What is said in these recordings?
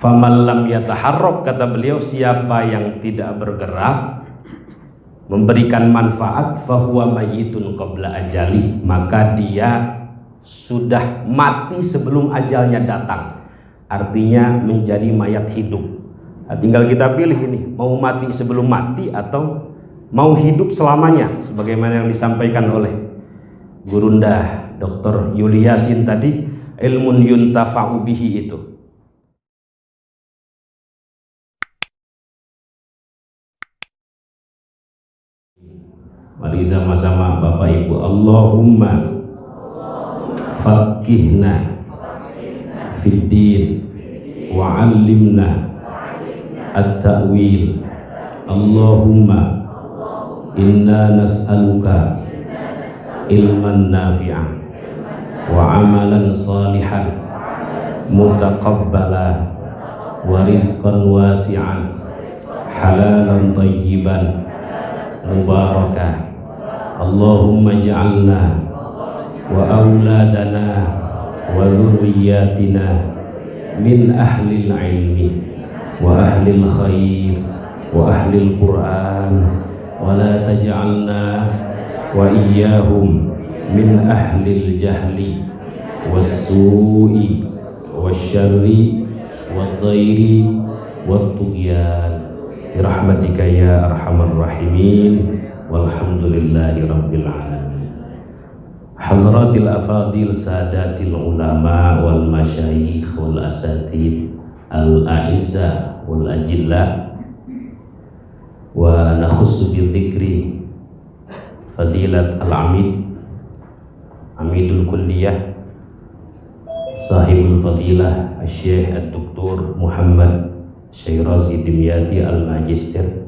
Faman lam yataharrak, kata beliau, siapa yang tidak bergerak memberikan manfaat, fahuwa mayyitun qabla ajali, maka dia sudah mati sebelum ajalnya datang. Artinya menjadi mayat hidup. Nah, tinggal kita pilih ini, mau mati sebelum mati atau mau hidup selamanya, sebagaimana yang disampaikan oleh Gurunda Dr. Yuli Yasin tadi, ilmun yuntafa'u bihi itu. Mari sama-sama Bapak Ibu, Allahumma faqihna fiddin wa 'allimna at-ta'wil. Allahumma inna nas'aluka ilman nafi'an wa amalan salihan mutaqabbala wa rizqan wasi'an halalan tayyiban mubarakah. Allahumma ja'alna wa auladana wa dhurriyyatina min ahlil ilmi wa ahlil khair wa ahlil Qur'an, wa la taj'alna wa iyyahum min ahlil jahli was-su'i wasyarri wad-dhairi wat-tughyan birahmatika ya arhamar rahimin walhamdulillahi rabbil alamin. Hadratil afadil sadatil ulama wal masyayikh wal asatid al a'izza wal ajilla, wa nakhussu bi dzikri fadilat al amid amidul kulliyah sahibul fadilah asy-syekh ad-doktor Muhammad Syairazi Dimyati al-Magister,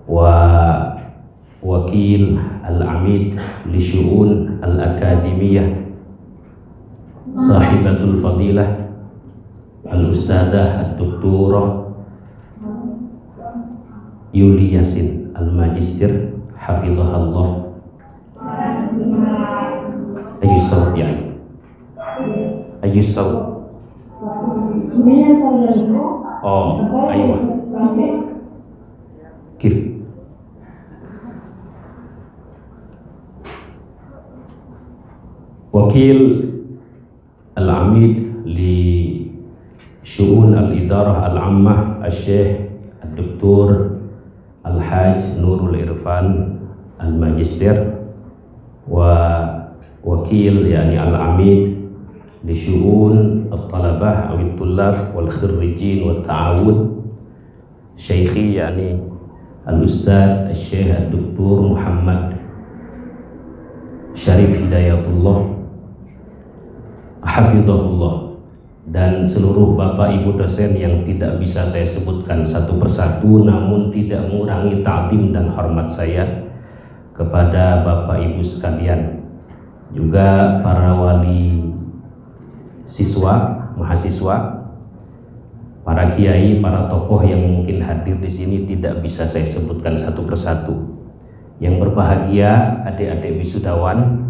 wa wakil al-amid li syu'un al-akademiyah sahibatul fadilah al-ustadzah ad-doktorah Yuli Yasin al-Magister hafizahullah. Ayu saud ya, ayu saud. Oh, ayo. Kif. Wakil al-amid li syu'un al-idarah al-ammah al-syekh al-doktor al-haj Nurul Irfan al-Magister, wa wakil yani al-amid li syu'un al-talabah awit tullab wal khirrijin wa ta'awud syekhi yani al-ustadz al-syekh al-doktor Muhammad Syarif Hidayatullah hafizahullah, dan seluruh bapak ibu dosen yang tidak bisa saya sebutkan satu persatu, namun tidak mengurangi ta'zim dan hormat saya kepada bapak ibu sekalian, juga para wali siswa, mahasiswa, para kiai, para tokoh yang mungkin hadir di sini tidak bisa saya sebutkan satu persatu. Yang berbahagia adik-adik wisudawan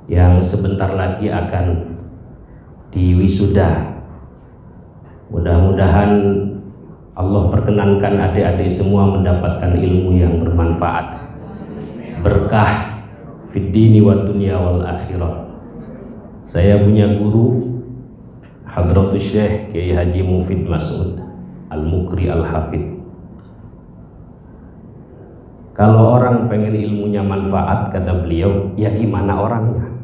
yang sebentar lagi akan diwisuda. Mudah-mudahan Allah perkenankan adik-adik semua mendapatkan ilmu yang bermanfaat, berkah fid dini wad dunya wal akhirah. Saya punya guru Hadratus Syekh Kiai Haji Mufid Mas'ud Al-Mukri Al-Hafid. Kalau orang pengen ilmunya manfaat, kata beliau, ya gimana orangnya?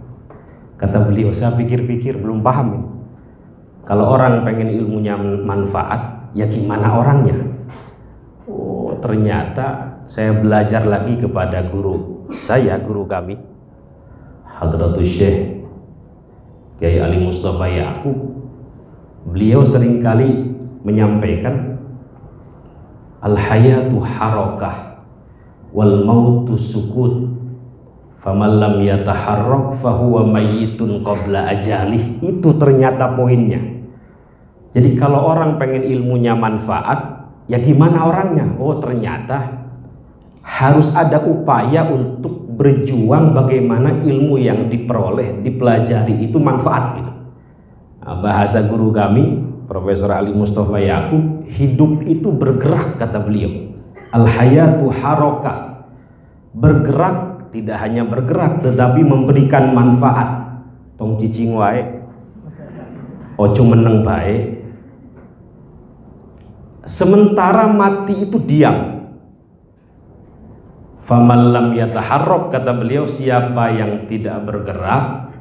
Kata beliau, saya pikir-pikir belum paham. Kalau orang pengen ilmunya manfaat, ya gimana orangnya? Oh, ternyata saya belajar lagi kepada guru saya, guru kami Hadratus Syekh Kiai Ali Mustafa Ya'qub. Beliau seringkali menyampaikan al-hayatu harakah wal mautu sukut, faman lam yataharrak fahuwa mayyitun qabla ajalih. Itu ternyata poinnya. Jadi kalau orang pengen ilmunya manfaat, ya gimana orangnya? Oh, ternyata harus ada upaya untuk berjuang bagaimana ilmu yang diperoleh, dipelajari itu manfaat gitu. Bahasa guru kami Profesor Ali Mustafa Yaqub, hidup itu bergerak, kata beliau. Al-hayatu harokah, bergerak, tidak hanya bergerak tetapi memberikan manfaat. Tong cicing wae, ojo meneng bae. Sementara mati itu diam. Faman lam yataharrak, kata beliau, siapa yang tidak bergerak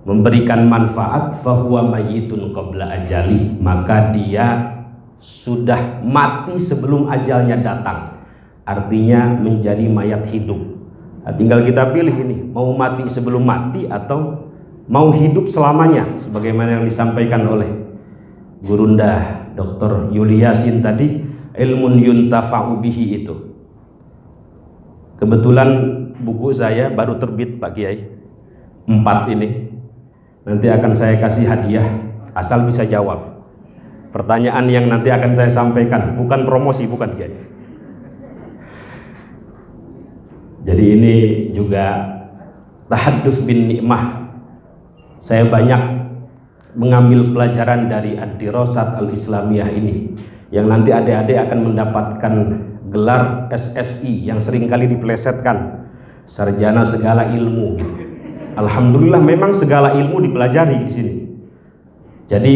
memberikan manfaat, fahuwa mayyitun qabla ajali, maka dia sudah mati sebelum ajalnya datang. Artinya menjadi mayat hidup. Nah, tinggal kita pilih ini, mau mati sebelum mati atau mau hidup selamanya, sebagaimana yang disampaikan oleh Gurunda Dr. Yuli Yasin tadi, ilmun yuntafa'u bihi itu. Kebetulan buku saya baru terbit, Pak Kiai, 4 ini. Nanti akan saya kasih hadiah asal bisa jawab pertanyaan yang nanti akan saya sampaikan. Bukan promosi, bukan, Kiai. Jadi ini juga tahaddus bin nikmah. Saya banyak mengambil pelajaran dari ad-dirasat al-islamiyah ini, yang nanti adik-adik akan mendapatkan gelar SSI yang seringkali dipelesetkan, sarjana segala ilmu gitu. Alhamdulillah memang segala ilmu dipelajari di sini. Jadi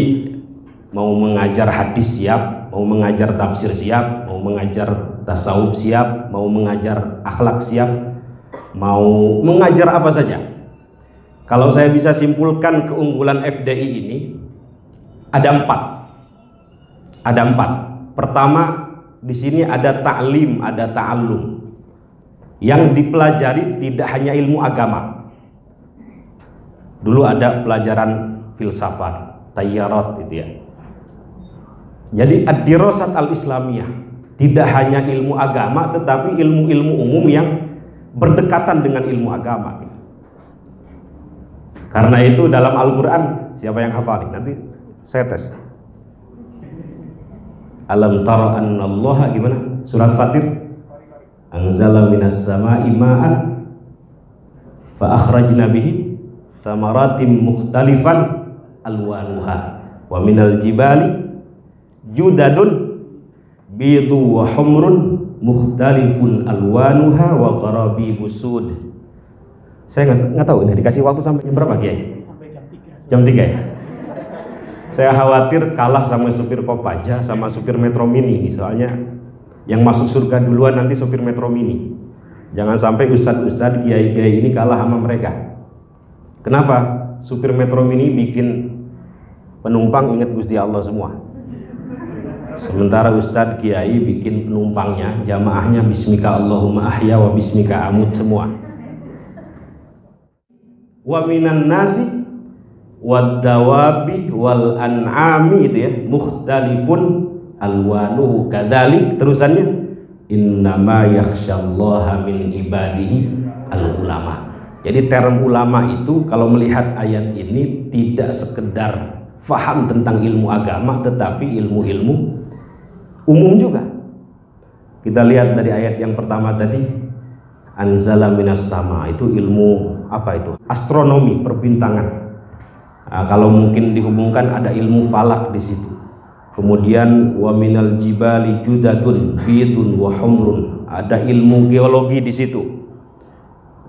mau mengajar hadis siap, mau mengajar tafsir siap, mau mengajar tasawuf siap, mau mengajar akhlak siap, mau mengajar apa saja. Kalau saya bisa simpulkan keunggulan FDI ini ada 4. Ada 4. Pertama, di sini ada ta'lim, ada ta'allum. Yang dipelajari tidak hanya ilmu agama. Dulu ada pelajaran filsafat, tayyarat itu ya. Jadi ad-dirasat al-islamiyah tidak hanya ilmu agama tetapi ilmu-ilmu umum yang berdekatan dengan ilmu agama. Karena itu dalam Al-Quran, siapa yang hafal? Nanti saya tes. Alam tara annallaha, gimana? Surat Fatir. Anzala minas sama'i ma'an fa akhrajna bihi thamaratim mukhtalifan alwanuha wa minal jibali judadun bidu wa humrun mukhtalifun alwanuha wa qarabibus sud. Saya nggak tahu ini dikasih waktu sampai jam berapa, Kiai? Sampai jam 3. Jam 3 ya? Saya khawatir kalah sama supir Kopaja sama supir Metro Mini, soalnya yang masuk surga duluan nanti supir Metro Mini. Jangan sampai ustadz-ustadz, kiai-kiai ini kalah sama mereka. Kenapa? Supir Metro Mini bikin penumpang ingat Gusti Allah semua. Sementara ustadz kiai bikin penumpangnya, jamaahnya bismika Allahumma ahya wa bismika amut semua. Wa minan nasi wad dawabi wal an'ami, itu ya, mukhtalifun alwanuhu kadzalik, terusannya innama yakhsyallaha min ibadihi al ulama. Jadi term ulama itu kalau melihat ayat ini tidak sekedar faham tentang ilmu agama tetapi ilmu-ilmu umum juga. Kita lihat dari ayat yang pertama tadi, anzala minas sama, itu ilmu apa itu? Astronomi, perbintangan. Nah, kalau mungkin dihubungkan ada ilmu falak di situ. Kemudian wa minal jibali judadun bidun wa humrun, ada ilmu geologi di situ.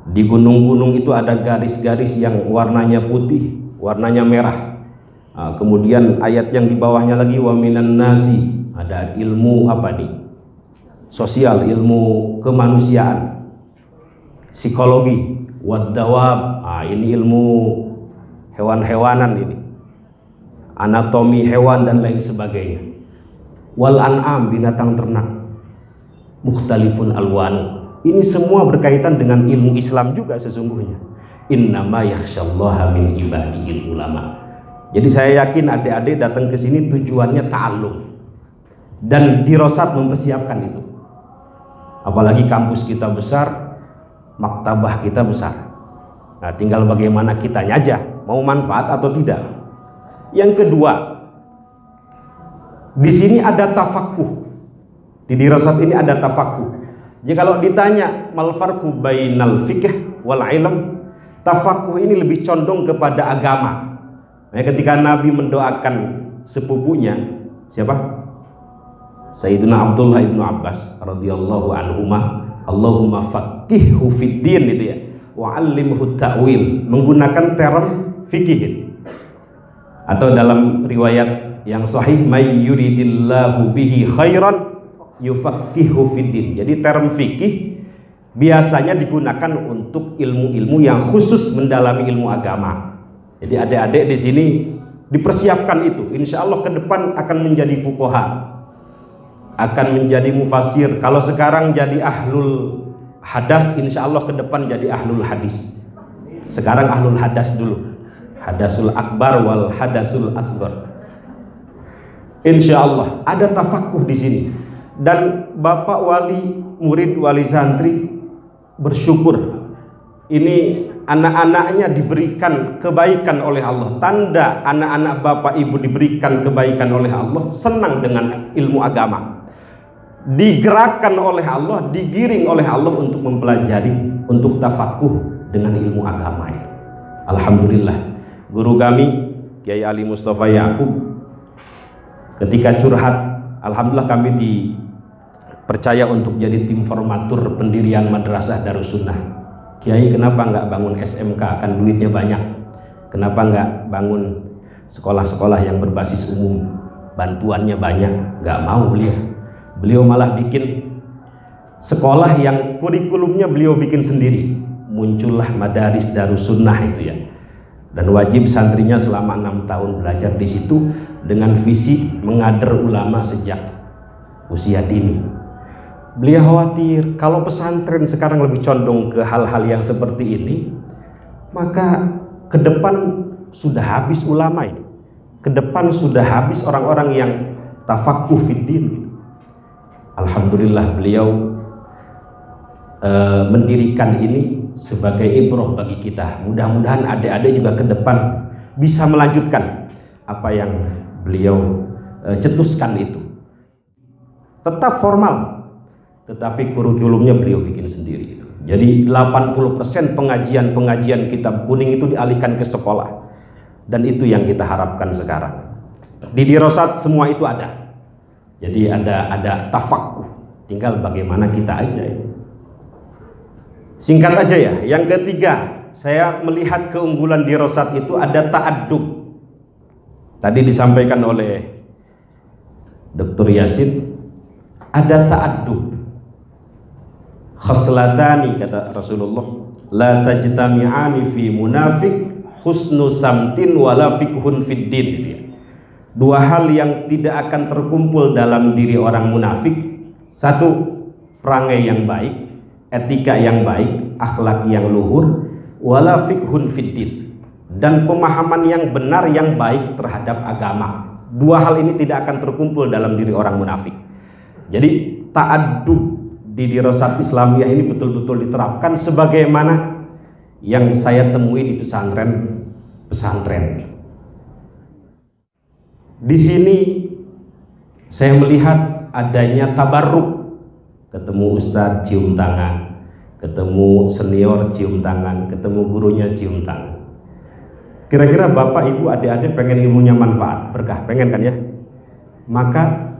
Di gunung-gunung itu ada garis-garis yang warnanya putih, warnanya merah. Nah, kemudian ayat yang di bawahnya lagi wa minan nasi, ada ilmu apa nih? Sosial, ilmu kemanusiaan, psikologi, wadawab, ini ilmu hewan-hewanan ini, anatomi hewan dan lain sebagainya. Wal an'am, binatang ternak, mukhtalifun alwanu. Ini semua berkaitan dengan ilmu Islam juga sesungguhnya. Innama yakhsyallaha min ibadihil ulama. Jadi saya yakin adik-adik datang ke sini tujuannya ta'allum dan dirasat mempersiapkan itu. Apalagi kampus kita besar, maktabah kita besar. Nah, tinggal bagaimana kitanya aja mau manfaat atau tidak. Yang kedua, di sini ada tafakuh. Di dirasat ini ada tafakuh. Jadi kalau ditanya mal farqu bainal fiqh wal ilm, tafakuh ini lebih condong kepada agama. Ketika Nabi mendoakan sepupunya, siapa? Sayyidina Abdullah ibnu Abbas radhiyallahu anhuma, Allahumma faqihhu fid din, itu ya, wa 'allimhu ta'wil, menggunakan term fikih. Atau dalam riwayat yang sahih, may yuridillahu bihi khairan yufaqihu fid din. Jadi term fikih biasanya digunakan untuk ilmu-ilmu yang khusus mendalami ilmu agama. Jadi adik-adik di sini dipersiapkan itu. Insya Allah ke depan akan menjadi fuqaha, akan menjadi mufasir. Kalau sekarang jadi ahlul hadas, insya Allah ke depan jadi ahlul hadis. Sekarang ahlul hadas dulu, hadasul akbar wal hadasul asghar. Insya Allah ada tafakuh di sini. Dan bapak wali, murid wali santri bersyukur ini anak-anaknya diberikan kebaikan oleh Allah. Tanda anak-anak bapak ibu diberikan kebaikan oleh Allah, senang dengan ilmu agama, digerakkan oleh Allah, digiring oleh Allah untuk mempelajari, untuk tafakuh dengan ilmu agama. Alhamdulillah, guru kami Kiai Ali Mustafa Yaqub ketika curhat, alhamdulillah kami dipercaya untuk jadi tim formatur pendirian Madrasah Darussunnah. Kiai, kenapa nggak bangun SMK, kan duitnya banyak? Kenapa nggak bangun sekolah-sekolah yang berbasis umum, bantuannya banyak? Nggak mau beliau. Beliau malah bikin sekolah yang kurikulumnya beliau bikin sendiri. Muncullah Madaris Darussunnah itu ya. Dan wajib santrinya selama 6 tahun belajar di situ dengan visi mengader ulama sejak usia dini. Beliau khawatir kalau pesantren sekarang lebih condong ke hal-hal yang seperti ini, maka ke depan sudah habis ulama ini. Ke depan sudah habis orang-orang yang tafakuh fiddin. Alhamdulillah beliau mendirikan ini sebagai ibrah bagi kita. Mudah-mudahan adik-adik juga ke depan bisa melanjutkan apa yang beliau cetuskan itu. Tetap formal, tetapi kurikulumnya beliau bikin sendiri. Jadi 80% pengajian-pengajian kitab kuning itu dialihkan ke sekolah. Dan itu yang kita harapkan sekarang. Di dirosat semua itu ada. Jadi ada tafakuh. Tinggal bagaimana kita aja ya. Singkat aja ya. Yang ketiga, saya melihat keunggulan dirosat itu ada ta'addub. Tadi disampaikan oleh Dr. Yasin, ada ta'addub. Khaslatani, kata Rasulullah, la tajtami'ani fi munafik husnu samtin wala fikhun fid din. Dua hal yang tidak akan terkumpul dalam diri orang munafik. Satu, perangai yang baik, etika yang baik, akhlak yang luhur, wala fikhun fid din, dan pemahaman yang benar yang baik terhadap agama. Dua hal ini tidak akan terkumpul dalam diri orang munafik. Jadi ta'addub di dirosat Islamiyah ini betul-betul diterapkan sebagaimana yang saya temui di pesantren-pesantren. Di sini saya melihat adanya tabarruk, ketemu ustadz cium tangan, ketemu senior cium tangan, ketemu gurunya cium tangan. Kira-kira bapak ibu adik-adik pengen ilmunya manfaat, berkah, pengen kan ya? Maka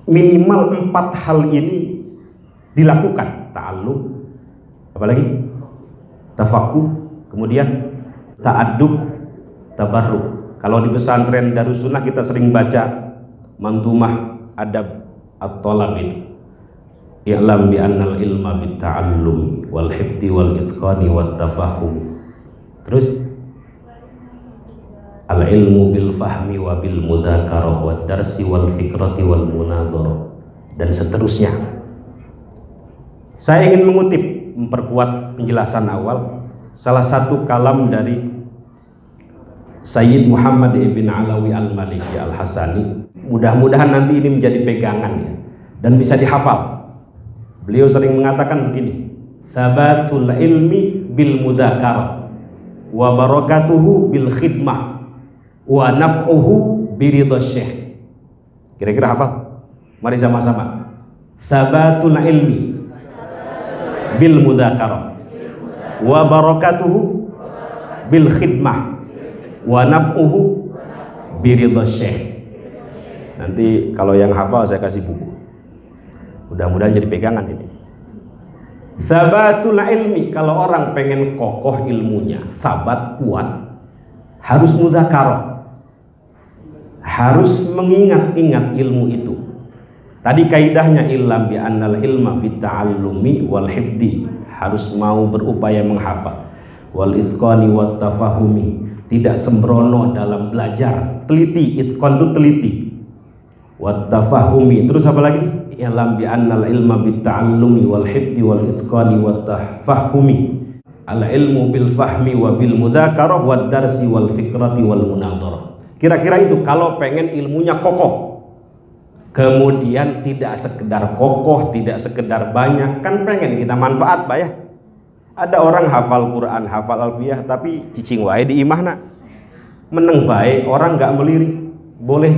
minimal 4 hal ini dilakukan. Ta'allum, apalagi tafakuh, kemudian ta'addub, tabarruk. Kalau di pesantren Darussunnah kita sering baca mantumah adab at-talabin, i'lam bi annal ilma bit ta'allum wal hifdi wal itqani wat tafahum. Terus al ilmu bil fahmi wa bil mudzakarah wad darsi wal fikrati wal munadharah, dan seterusnya. Saya ingin mengutip, memperkuat penjelasan awal, salah satu kalam dari Sayyid Muhammad ibn Alawi al-Maliki al-Hasani. Mudah-mudahan nanti ini menjadi pegangan ya, dan bisa dihafal. Beliau sering mengatakan begini, tabatul ilmi bil mudzakarah wa barakatuhu bil khidmah wa naf'uhu biridha syekh. Kira-kira hafal? Mari sama-sama. Tabatul ilmi bil mudzakarah wa barakatuhu bil khidmah wa naf'uhu biridhas syekh. Nanti kalau yang hafal saya kasih buku. Mudah-mudahan jadi pegangan ini. Sabatul ilmi, kalau orang pengen kokoh ilmunya, sabat, kuat, harus mudzakarah, harus mengingat-ingat ilmu itu. Tadi kaidahnya ilm bi annal ilma bitta'allumi wal hifdi, harus mau berupaya menghafal, wal itqani wat tafahumi, tidak sembrono dalam belajar, teliti, itqan itu teliti, wat tafahumi, terus apa lagi? Ilm bi annal ilma bitta'allumi wal hifdi wal itqani wat tafahumi, al ilmu bil fahmi wa bil mudzakarah wad darsi wal fikrati wal munadharah. Kira-kira itu kalau pengen ilmunya kokoh. Kemudian tidak sekedar kokoh, tidak sekedar banyak, kan pengen kita manfaat, Pak ya. Ada orang hafal Quran, hafal alfiyah, tapi cicing wae di imahna. Meneng baik, orang nggak melirik. Boleh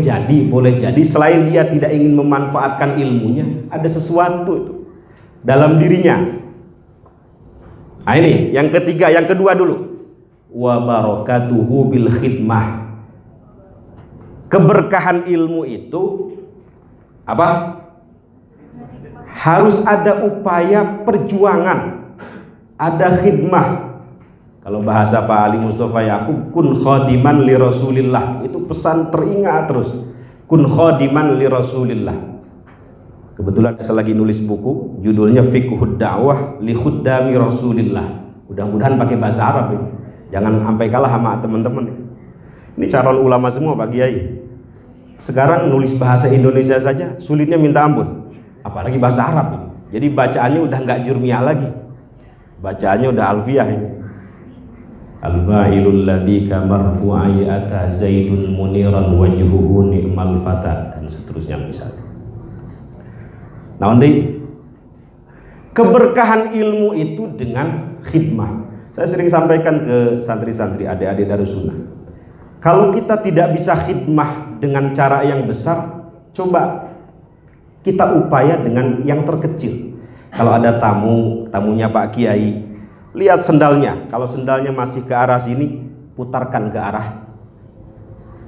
jadi selain dia tidak ingin memanfaatkan ilmunya, ada sesuatu itu dalam dirinya. Nah ini yang ketiga, yang kedua dulu. Wa barakatuhu bil khidmah. Keberkahan ilmu itu apa? Harus ada upaya perjuangan, ada khidmah. Kalau bahasa Pak Ali Mustafa Yaqub, kun khadiman li Rasulillah, itu pesan teringat terus. Kun khadiman li Rasulillah. Kebetulan saya lagi nulis buku, judulnya Fiqhud Da'wah li Khuddami Rasulillah. Mudah-mudahan pakai bahasa Arab ya. Jangan sampai kalah sama teman-teman. Ini calon ulama semua Pak Kiai. Sekarang nulis bahasa Indonesia saja sulitnya minta ampun, apalagi bahasa Arab. Jadi bacaannya udah nggak jurmiyah lagi, bacaannya udah alfiyah ini. Al-fa'ilul ladzi kamarfu'i ata zaidun muniran wajhuhu ni'mal fata, dan seterusnya misalnya. Nah, nanti keberkahan ilmu itu dengan khidmah. Saya sering sampaikan ke santri-santri, adik-adik Darussunnah, kalau kita tidak bisa khidmah dengan cara yang besar, coba kita upaya dengan yang terkecil. Kalau ada tamunya Pak Kiai, lihat sendalnya. Kalau sendalnya masih ke arah sini, putarkan ke arah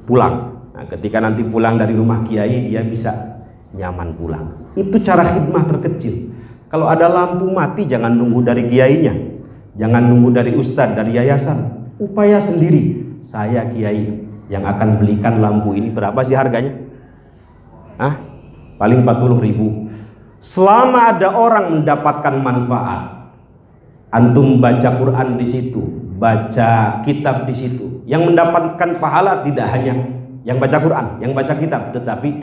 pulang. Nah, ketika nanti pulang dari rumah Kiai, dia bisa nyaman pulang. Itu cara khidmah terkecil. Kalau ada lampu mati, jangan nunggu dari kiainya, jangan nunggu dari ustadz, dari yayasan. Upaya sendiri. Saya kiai yang akan belikan lampu ini, berapa sih harganya? Paling 40.000. Selama ada orang mendapatkan manfaat, antum baca Quran di situ, baca kitab di situ, yang mendapatkan pahala tidak hanya yang baca Quran, yang baca kitab, tetapi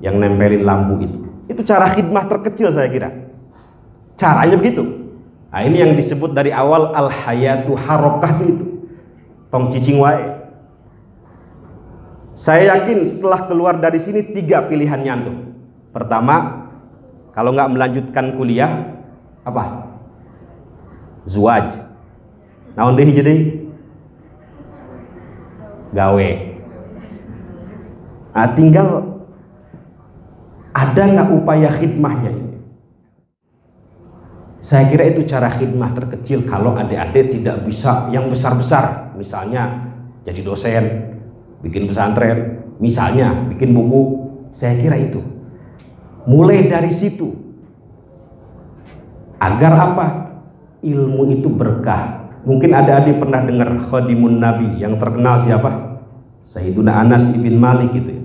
yang nempelin lampu itu. Itu cara khidmah terkecil saya kira. Caranya begitu. Nah, ini yang disebut dari awal al-hayatu harokah itu. Tong cicing wae. Saya yakin setelah keluar dari sini 3 pilihannya antum. Pertama, kalau nggak melanjutkan kuliah, apa? Zuwaj. Naon deui jadi? Gawe. Nah, tinggal ada nggak upaya khidmahnya ini? Saya kira itu cara khidmah terkecil kalau adik-adik tidak bisa yang besar-besar. Misalnya jadi dosen, bikin pesantren, misalnya bikin buku. Saya kira itu. Mulai dari situ. Agar apa? Ilmu itu berkah. Mungkin adik-adik pernah dengar Khadimun Nabi yang terkenal siapa? Sayyiduna Anas ibn Malik gitu ya.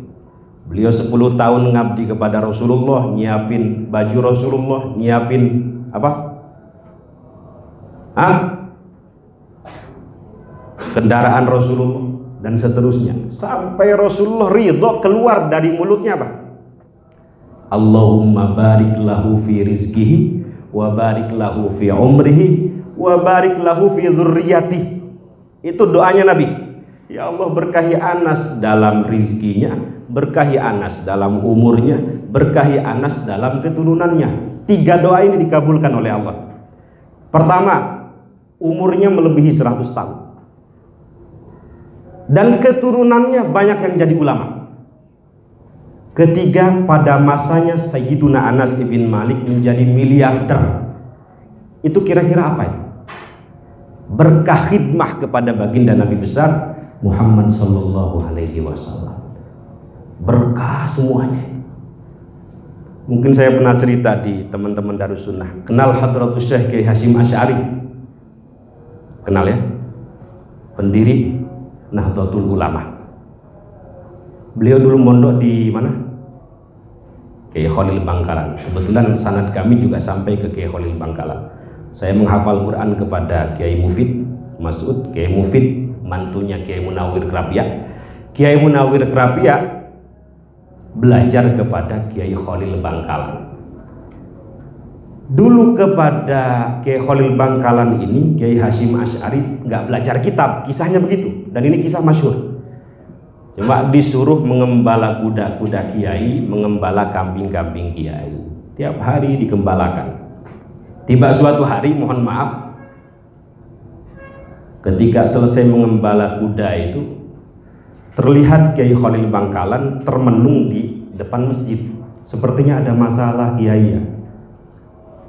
Beliau 10 tahun ngabdi kepada Rasulullah, nyiapin baju Rasulullah, nyiapin apa? Kendaraan Rasulullah dan seterusnya, sampai Rasulullah ridho, keluar dari mulutnya apa? Allahumma barik lahu fi rizkihi wa barik lahu fi umrihi wa barik lahu fi dzurriyyatihi. Itu doanya Nabi. Ya Allah, berkahi Anas dalam rizkinya, berkahi Anas dalam umurnya, berkahi Anas dalam keturunannya. 3 doa ini dikabulkan oleh Allah. Pertama, umurnya melebihi 100 tahun. Dan keturunannya banyak yang jadi ulama. Ketiga, pada masanya Sayyiduna Anas ibn Malik menjadi miliarder. Itu kira-kira apa itu? Berkah khidmah kepada baginda Nabi besar, Muhammad Sallallahu Alaihi Wasallam. Berkah semuanya. Mungkin saya pernah cerita di teman-teman Darussunnah, kenal Hadratus Syekh Kiai Hasyim Asy'ari? Kenal ya? Pendiri Nahdlatul Ulama. Beliau dulu mondok di mana? Kiai Khalil Bangkalan. Kebetulan sanad kami juga sampai ke Kiai Khalil Bangkalan. Saya menghafal Quran kepada Kiai Mufid Mas'ud, Kiai Mufid mantunya Kiai Munawir Krapia. Kiai Munawir Krapia belajar kepada Kiai Khalil Bangkalan. Dulu kepada Kiai Khalil Bangkalan ini Kiai Hasyim Asy'ari nggak belajar kitab, kisahnya begitu. Dan ini kisah masyhur. Cuma disuruh mengembala kuda-kuda kiai, mengembala kambing-kambing kiai. Tiap hari digembalakan. Tiba suatu hari, mohon maaf, ketika selesai mengembala kuda itu, terlihat Kiai Khalil Bangkalan termenung di depan masjid. Sepertinya ada masalah kiai ya.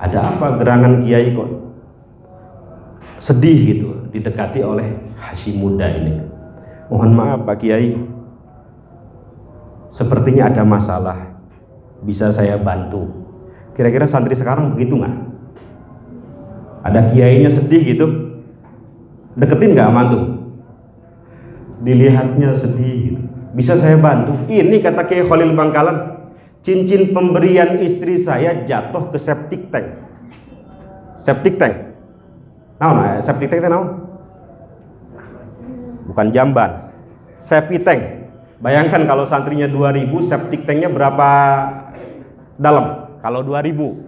Ada apa gerangan kiai kok sedih gitu, didekati oleh Hasyim muda ini. Mohon maaf Pak Kiai, sepertinya ada masalah, bisa saya bantu? Kira-kira santri sekarang begitu nggak? Ada kiainya sedih gitu, deketin nggak mantu? Dilihatnya sedih gitu, bisa saya bantu? Ini kata Kiai Khalil Bangkalan, cincin pemberian istri saya jatuh ke septic tank. Septic tank, nah septic tank itu bukan jamban, septic tank. Bayangkan kalau santrinya 2000, septic tanknya berapa dalam? Kalau 2000,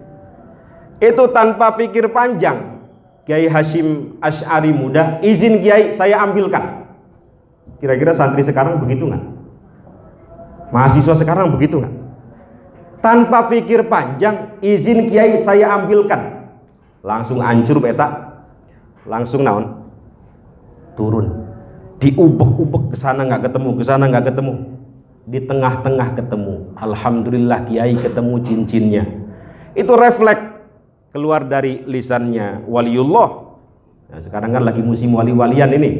itu tanpa pikir panjang, Kiai Hasyim Asy'ari muda, izin Kiai saya ambilkan. Kira-kira santri sekarang begitu nggak? Mahasiswa sekarang begitu nggak? Tanpa pikir panjang, izin Kiai saya ambilkan. Langsung hancur peta, langsung naon? Turun. Diubek-ubek, ke sana nggak ketemu, ke sana nggak ketemu, di tengah-tengah ketemu. Alhamdulillah Kiai ketemu cincinnya. Itu refleks keluar dari lisannya waliullah. Nah, sekarang kan lagi musim wali-walian ini.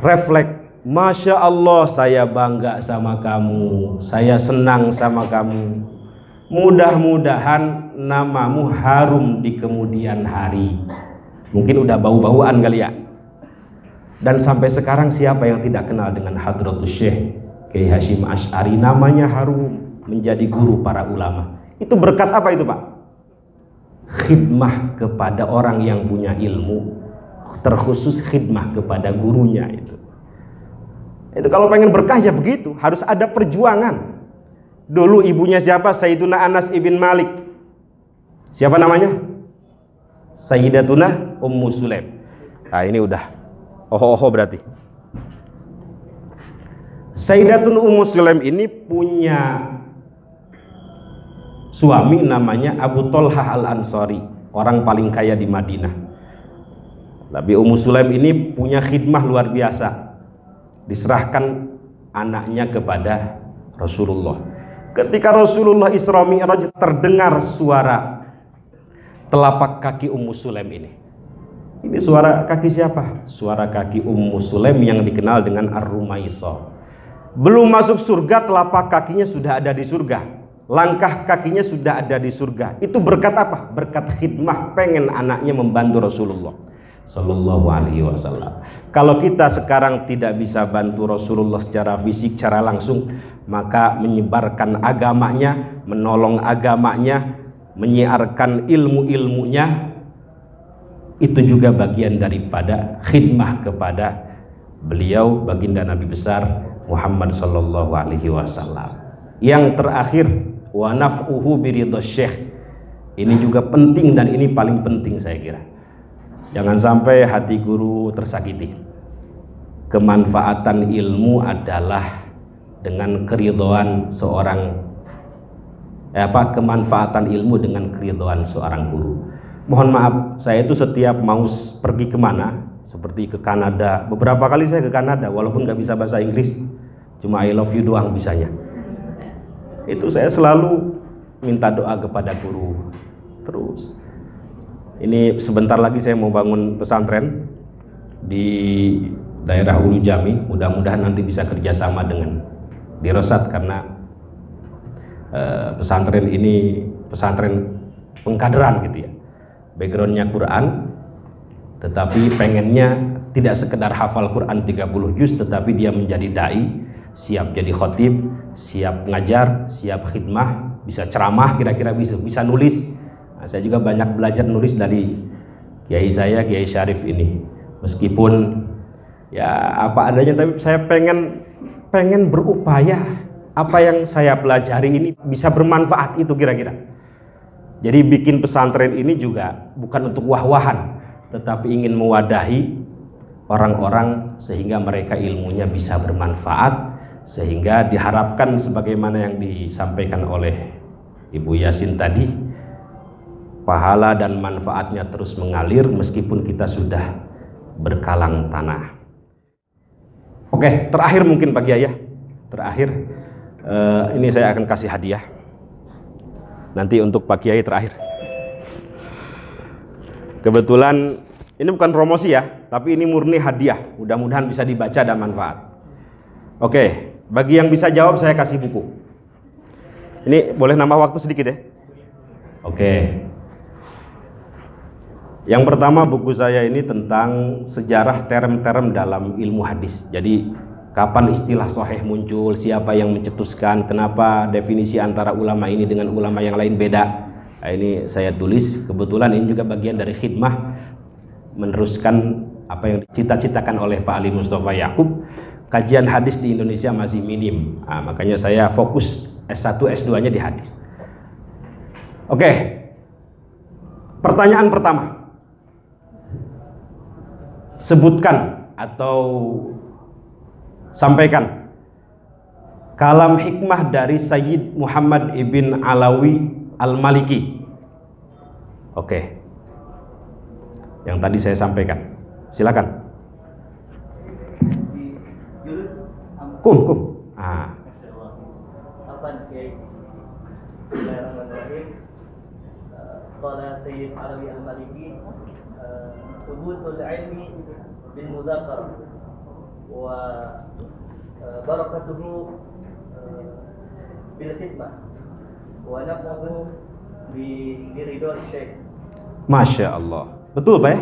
Refleks, Masya Allah saya bangga sama kamu, saya senang sama kamu. Mudah-mudahan namamu harum di kemudian hari. Mungkin udah bau-bauan kali ya. Dan sampai sekarang siapa yang tidak kenal dengan Hadratus Syekh Kiai Hasyim Asy'ari? Namanya harum, menjadi guru para ulama. Itu berkat apa itu Pak? Khidmah kepada orang yang punya ilmu, terkhusus khidmah kepada gurunya itu. Itu kalau pengen berkah ya begitu, harus ada perjuangan. Dulu ibunya siapa? Sayyiduna Anas ibn Malik. Siapa namanya? Sayyidatuna Ummu Sulaim. Nah ini udah oho-oho berarti. Sayyidatuna Ummu Sulaim ini punya suami namanya Abu Tolhah Al-Ansari, orang paling kaya di Madinah. Tapi Ummu Sulaim ini punya khidmah luar biasa. Diserahkan anaknya kepada Rasulullah. Ketika Rasulullah Isra Mi'raj, terdengar suara telapak kaki Ummu Sulaim ini. Ini suara kaki siapa? Suara kaki Ummu Sulaim yang dikenal dengan Ar-Rumaisah. Belum masuk surga, telapak kakinya sudah ada di surga. Langkah kakinya sudah ada di surga. Itu berkat apa? Berkat khidmah, pengen anaknya membantu Rasulullah Sallallahu Alaihi Wasallam. Kalau kita sekarang tidak bisa bantu Rasulullah secara fisik, secara langsung, maka menyebarkan agamanya, menolong agamanya, menyiarkan ilmu-ilmunya, itu juga bagian daripada khidmah kepada beliau, baginda Nabi besar Muhammad Sallallahu Alaihi Wasallam. Yang terakhir, wa naf'uhu biridhas syekh. Ini juga penting dan ini paling penting saya kira. Jangan sampai hati guru tersakiti. Kemanfaatan ilmu adalah dengan keridhaan seorang kemanfaatan ilmu dengan keridhaan seorang guru. Mohon maaf, saya itu setiap mau pergi kemana, seperti ke Kanada, beberapa kali saya ke Kanada walaupun nggak bisa bahasa Inggris, cuma I love you doang bisanya. Itu saya selalu minta doa kepada guru terus. Ini sebentar lagi saya mau bangun pesantren di daerah Ulu Jami. Mudah-mudahan nanti bisa kerjasama dengan Dirosat, karena pesantren ini pesantren pengkaderan gitu ya, backgroundnya Quran, tetapi pengennya tidak sekedar hafal Quran 30 juz, tetapi dia menjadi dai, siap jadi khotib, siap ngajar, siap khidmah, bisa ceramah, kira-kira bisa nulis. Nah, saya juga banyak belajar nulis dari kiai saya, Kiai Syarif ini. Meskipun ya apa adanya, tapi saya pengen berupaya apa yang saya pelajari ini bisa bermanfaat, itu kira-kira. Jadi bikin pesantren ini juga bukan untuk wah-wahan, tetapi ingin mewadahi orang-orang sehingga mereka ilmunya bisa bermanfaat, sehingga diharapkan sebagaimana yang disampaikan oleh Ibu Yasin tadi, pahala dan manfaatnya terus mengalir meskipun kita sudah berkalang tanah. Oke, terakhir mungkin Pak Kiai ya, terakhir ini saya akan kasih hadiah nanti untuk Pak Kiai terakhir. Kebetulan ini bukan promosi ya, tapi ini murni hadiah, mudah-mudahan bisa dibaca dan manfaat. Oke, bagi yang bisa jawab saya kasih buku. Ini boleh nambah waktu sedikit ya. Oke. Yang pertama, buku saya ini tentang sejarah term-term dalam ilmu hadis. Jadi kapan istilah sahih muncul, siapa yang mencetuskan, kenapa definisi antara ulama ini dengan ulama yang lain beda. Nah, ini saya tulis. Kebetulan ini juga bagian dari khidmah meneruskan apa yang dicita-citakan oleh Pak Ali Mustafa Yakub. Kajian hadis di Indonesia masih minim. Nah, makanya saya fokus S1, S2-nya di hadis. Oke. Pertanyaan pertama. Sebutkan atau sampaikan kalam hikmah dari Sayyid Muhammad ibn Alawi al-Maliki. Oke. Yang tadi saya sampaikan. Silakan. Kum. Ah. Qala Sayyid Alawi al-Maliki thubutul ilmi bil mudhakara wa barakatuhu bil khidmah wa naf'uhu bi ridha syekh. Masya Allah, betul Pak ya?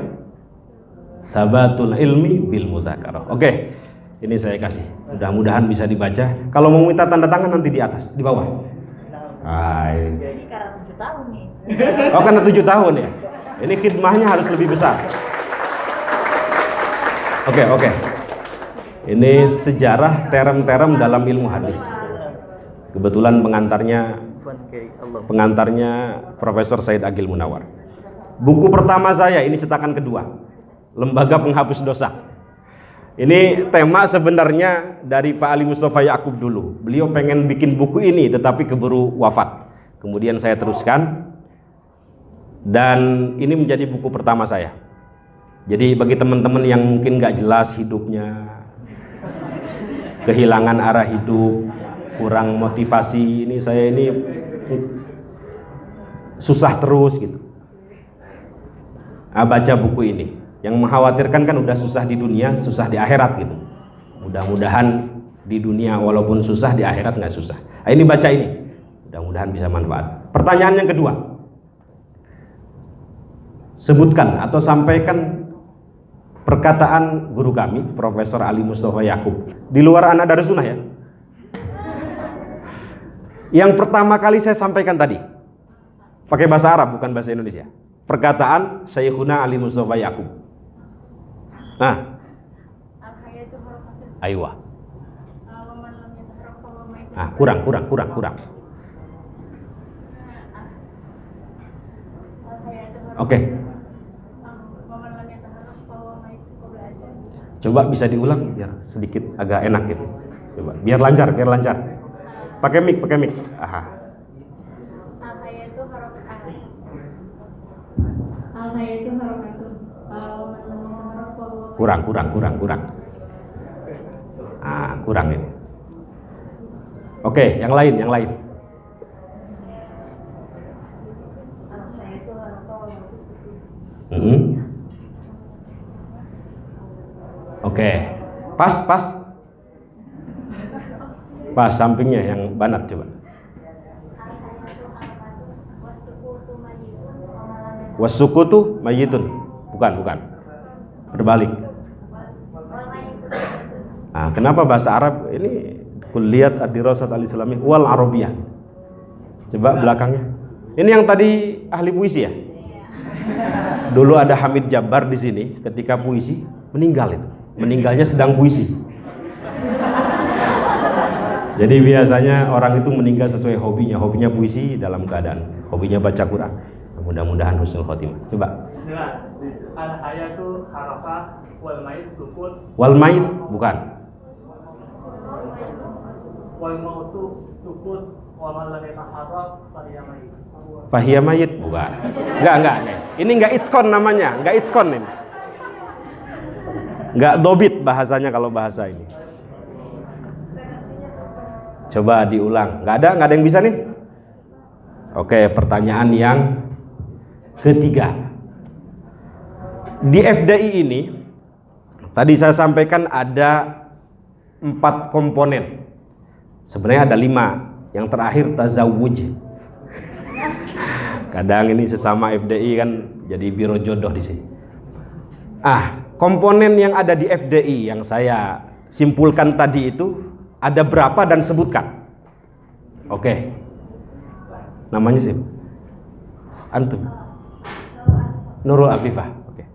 Sabatul ilmi bil mudzakarah. Oke, ini saya kasih. Mudah-mudahan bisa dibaca. Kalau mau minta tanda tangan nanti di atas, di bawah. Jadi karena 7 tahun nih. Oh, karena 7 tahun ya. Ini khidmahnya harus lebih besar. Oke. Ini sejarah term-term dalam ilmu hadis. Kebetulan pengantarnya Profesor Said Agil Munawar. Buku pertama saya, ini cetakan kedua, Lembaga Penghapus Dosa. Ini tema sebenarnya dari Pak Ali Mustafa Yakub dulu. Beliau pengen bikin buku ini tetapi keburu wafat. Kemudian saya teruskan dan ini menjadi buku pertama saya. Jadi bagi teman-teman yang mungkin gak jelas hidupnya, kehilangan arah hidup, kurang motivasi, ini saya ini susah terus gitu. Baca buku ini. Yang mengkhawatirkan kan udah susah di dunia, susah di akhirat gitu. Mudah-mudahan di dunia walaupun susah, di akhirat nggak susah. Ini baca ini, mudah-mudahan bisa manfaat. Pertanyaan yang kedua, sebutkan atau sampaikan perkataan guru kami, Profesor Ali Mustafa Yakub, di luar anak Darussunnah ya. Yang pertama kali saya sampaikan tadi, pakai bahasa Arab bukan bahasa Indonesia. Perkataan Syekhuna Ali Mustafa Yakub. Nah, aywa. Kurang. Oke. Coba bisa diulang biar sedikit agak enak gitu. Coba biar lancar. Pakai mic. Aha. Kurang. Kurang ini. Oke, yang lain. Oke, Pas. Pas sampingnya yang banat coba. Wasukutu mayitun. Bukan. Berbalik. Nah, kenapa bahasa Arab ini kulihat ad-dirasat al-islamiyah wal arabiyah. Coba belakangnya. Ini yang tadi ahli puisi ya? Dulu ada Hamid Jabbar di sini ketika puisi meninggal itu. Meninggalnya sedang puisi. Jadi biasanya orang itu meninggal sesuai hobinya. Hobinya puisi dalam keadaan hobinya baca Quran. Mudah-mudahan husnul khotimah. Coba. Al-hayatu harakah wal mayit sukut. Wal mayit bukan. Wal mautu sukut wa man lam yataharrak fahiya mayit. Fahiya mayit bukan. Enggak. Ini enggak itqon namanya, enggak itqon ini. Enggak dobit bahasanya kalau bahasa ini. Coba diulang. Enggak ada yang bisa nih? Oke, pertanyaan yang ketiga. Di FDI ini tadi saya sampaikan ada 4 komponen. Sebenarnya ada 5. Yang terakhir tazawuj. Kadang ini sesama FDI kan jadi biro jodoh di sini. Komponen yang ada di FDI yang saya simpulkan tadi itu ada berapa dan sebutkan. Oke. Namanya sih antum. Nurul Afifah. Oke. Yang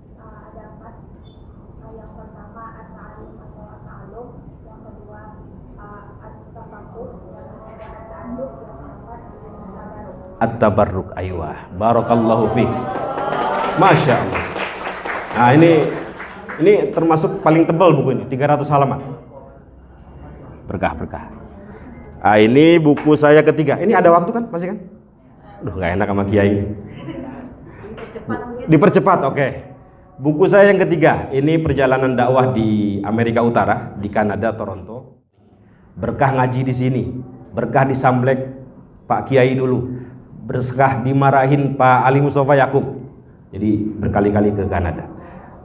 pertama at-ta'lim atau at-ta'allum, yang kedua at-tafaqqud, yang ketiga at-ta'allum, yang keempat At-tabarruk. Aywa. Barakallahu fiik. Masya Allah. Nah, ini termasuk paling tebal buku ini, 300 halaman. Berkah. Ini buku saya ketiga. Ini ada waktu kan? Masih kan? Duh, nggak enak sama Kiai. Dipercepat, oke. Buku saya yang ketiga. Ini perjalanan dakwah di Amerika Utara, di Kanada, Toronto. Berkah ngaji di sini, berkah disamblek Pak Kiai dulu, berkah dimarahin Pak Ali Mustafa Yakub. Jadi berkali-kali ke Kanada.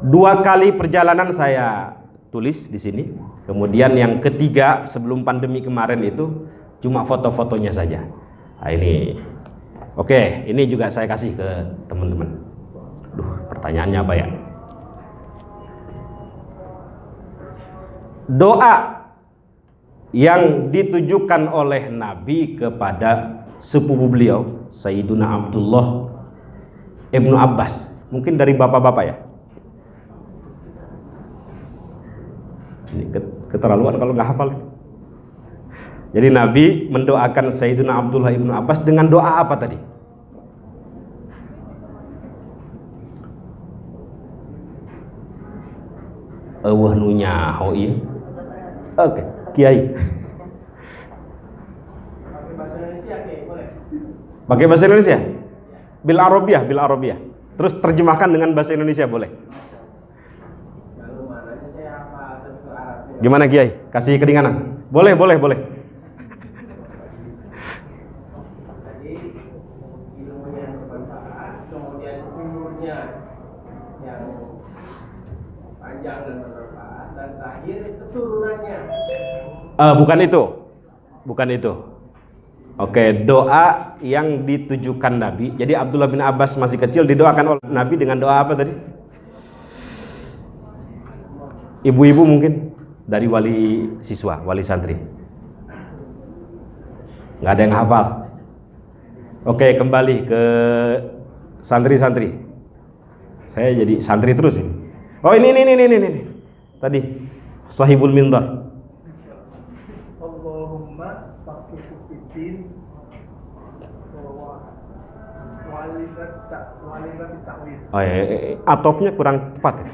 2 kali perjalanan saya tulis di sini. Kemudian yang ketiga sebelum pandemi kemarin itu cuma foto-fotonya saja. Nah, ini oke, ini juga saya kasih ke teman-teman. Pertanyaannya apa ya? Doa yang ditujukan oleh Nabi kepada sepupu beliau, Sayyiduna Abdullah Ibnu Abbas. Mungkin dari bapak-bapak ya? Ini keterlaluan kalau nggak hafal. Jadi Nabi mendoakan Sayyiduna Abdullah Ibnu Abbas dengan doa apa tadi? Wah nunya iya. Oke, Kiai. Pakai bahasa Indonesia boleh. Pakai bahasa Indonesia? Bil Arabiyah. Terus terjemahkan dengan bahasa Indonesia boleh. Gimana Kiai? Kasih keringanan. Boleh. Jadi ilmunya bermanfaat, kemudian umurnya yang panjang dan bermanfaat, dan terakhir keturunannya. Bukan itu. Oke, doa yang ditujukan Nabi. Jadi Abdullah bin Abbas masih kecil didoakan oleh Nabi dengan doa apa tadi? Ibu-ibu mungkin dari wali siswa, wali santri. Nggak ada yang hafal. Oke, kembali ke santri-santri. Saya jadi santri terus ini. Oh ini. Tadi Sahibul Mindar. Allahumma faqihu fiddin wa walina ta'wil. Oh, atofnya kurang tepat ya.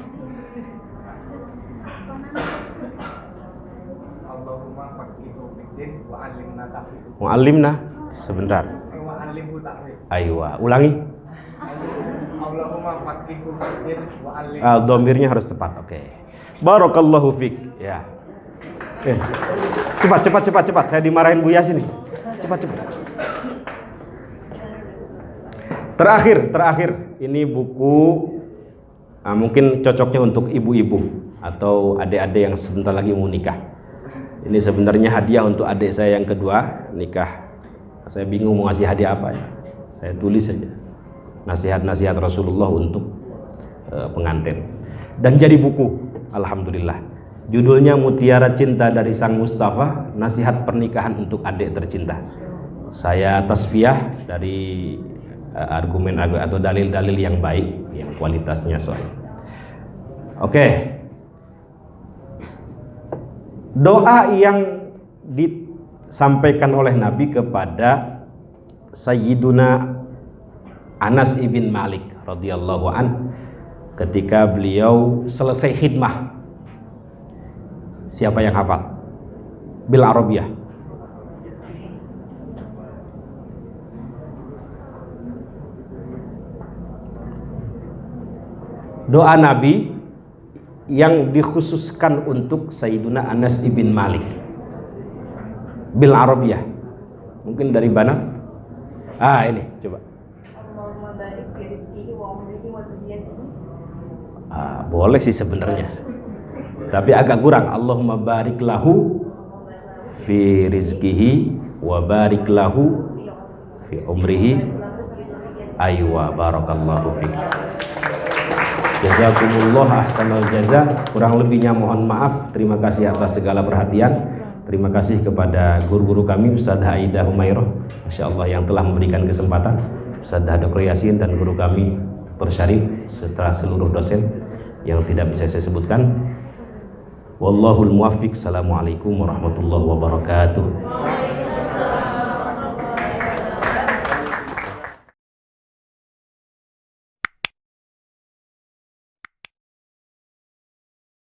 Allahumma faqihu fiddin wa alimna ta'wil. Mu'allimna sebentar. Wa alimhu ta'wil. Aywa, ulangi. Allahumma faqihu fiddin wa alimna. Dhamirnya harus tepat. Oke. Barakallahu fik. Ya. Cepat. Saya dimarahin Bu Yasin nih. Cepat. Terakhir. Ini buku mungkin cocoknya untuk ibu-ibu. atau adik-adik yang sebentar lagi mau nikah. Ini sebenarnya hadiah untuk adik saya yang kedua nikah. Saya bingung mau ngasih hadiah apa ya. Saya tulis saja nasihat-nasihat Rasulullah untuk pengantin. Dan jadi buku, alhamdulillah. Judulnya Mutiara Cinta dari Sang Mustafa, nasihat pernikahan untuk adik tercinta. Saya tasfiyah dari argumen atau dalil-dalil yang baik, yang kualitasnya sahih. Oke. Doa yang disampaikan oleh Nabi kepada Sayyiduna Anas ibn Malik radhiyallahu an ketika beliau selesai khidmah. Siapa yang hafal? Bil Arabiyah. Doa Nabi yang dikhususkan untuk Sayyiduna Anas ibn Malik bil Arabiyah. Mungkin dari mana? Ini coba. Allahumma barik fi rizqihi wa umrihi wa dzurriyyatihi. Boleh sih sebenarnya. Tapi agak kurang. Allahumma barik lahu fi rizqihi wa barik lahu fi umrihi. Aywa barakallahu fiik. Jazakumullah ahsanal jaza. Kurang lebihnya mohon maaf. Terima kasih atas segala perhatian. Terima kasih kepada guru-guru kami Ustadzah Aida Humairah, Masya Allah, yang telah memberikan kesempatan. Ustadzah Dr. Yasin dan guru kami Dr. Syarif, serta seluruh dosen yang tidak bisa saya sebutkan. Wallahul muwaffiq. Assalamualaikum warahmatullahi wabarakatuh.